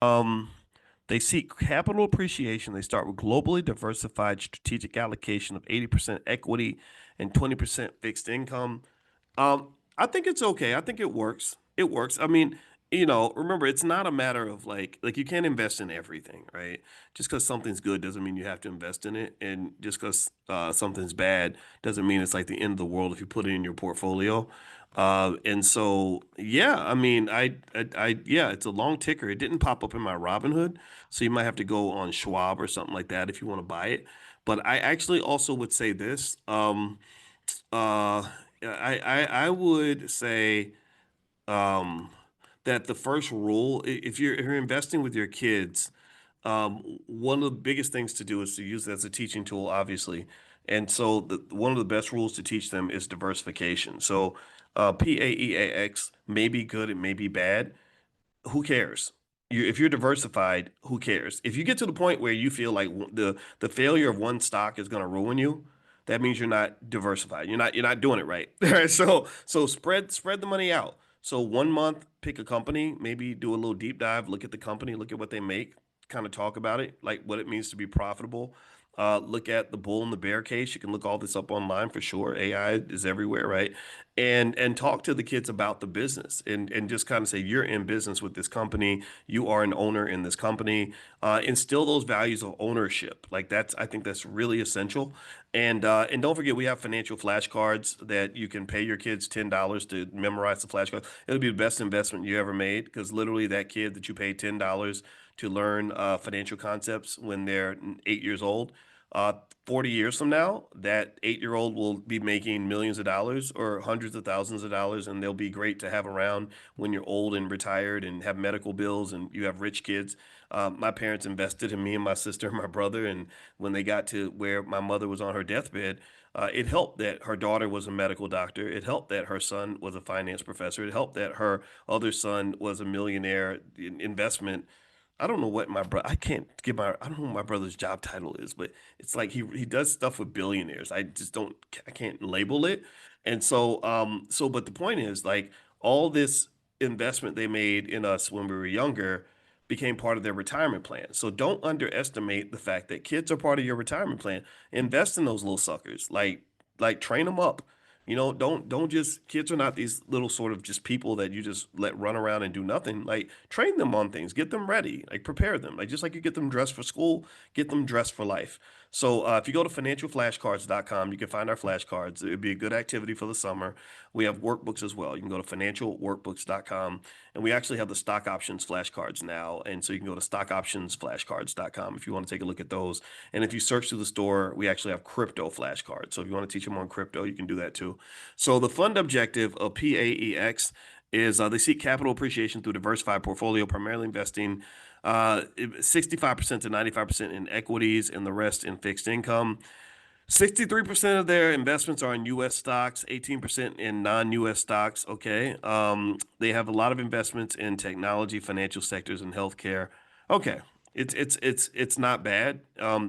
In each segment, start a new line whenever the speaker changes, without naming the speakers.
Um, they seek capital appreciation. They start with globally diversified strategic allocation of 80% equity and 20% fixed income. I think it's okay. I think it works. It works. I mean, remember, it's not a matter of like you can't invest in everything, right? Just because something's good doesn't mean you have to invest in it, and just because something's bad doesn't mean it's like the end of the world if you put it in your portfolio. And so, yeah, I mean, yeah, it's a long ticker. It didn't pop up in my Robinhood, so you might have to go on Schwab or something like that if you want to buy it. But I actually also would say this. Uh, I would say um, that the first rule, if you're investing with your kids, one of the biggest things to do is to use it as a teaching tool, obviously. And so one of the best rules to teach them is diversification. So PAEAX may be good, it may be bad. Who cares? If you're diversified, who cares? If you get to the point where you feel like the failure of one stock is going to ruin you, that means you're not diversified. You're not doing it right. So spread the money out. So 1 month, pick a company, maybe do a little deep dive, look at the company, look at what they make, kind of talk about it, like what it means to be profitable. Look at the bull and the bear case. You can look all this up online for sure. AI is everywhere, right? And talk to the kids about the business and just kind of say you're in business with this company, you are an owner in this company. Instill those values of ownership. Like that's I think that's really essential. And don't forget we have financial flashcards that you can pay your kids $10 to memorize the flashcards. It'll be the best investment you ever made because literally that kid that you paid $10 to learn financial concepts when they're 8 years old. 40 years from now, that 8 year old will be making millions of dollars or hundreds of thousands of dollars, and they'll be great to have around when you're old and retired and have medical bills and you have rich kids. My parents invested in me and my sister and my brother, and when they got to where my mother was on her deathbed, it helped that her daughter was a medical doctor. It helped that her son was a finance professor. It helped that her other son was a millionaire in investment. I don't know what my brother. I don't know what my brother's job title is, but it's like he does stuff with billionaires. I just don't. I can't label it. And so, but the point is, like, all this investment they made in us when we were younger became part of their retirement plan. So don't underestimate the fact that kids are part of your retirement plan. Invest in those little suckers. Like train them up. Don't just kids are not these little sort of just people that you just let run around and do nothing. Like train them on things, get them ready, like prepare them. Like just like you get them dressed for school, get them dressed for life. So if you go to financialflashcards.com, you can find our flashcards. It'd be a good activity for the summer. We have workbooks as well. You can go to financialworkbooks.com, and we actually have the stock options flashcards now. And so you can go to stockoptionsflashcards.com if you want to take a look at those. And if you search through the store, we actually have crypto flashcards. So if you want to teach them on crypto, you can do that too. So the fund objective of PAEX is they seek capital appreciation through diversified portfolio, primarily investing 65% to 95% in equities and the rest in fixed income. 63% of their investments are in U.S. stocks, 18% in non-U.S. stocks. Okay. They have a lot of investments in technology, financial sectors, and healthcare. Okay. It's not bad.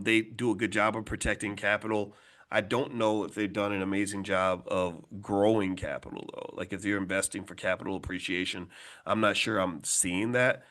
They do a good job of protecting capital. I don't know if they've done an amazing job of growing capital though. Like if you're investing for capital appreciation, I'm not sure I'm seeing that.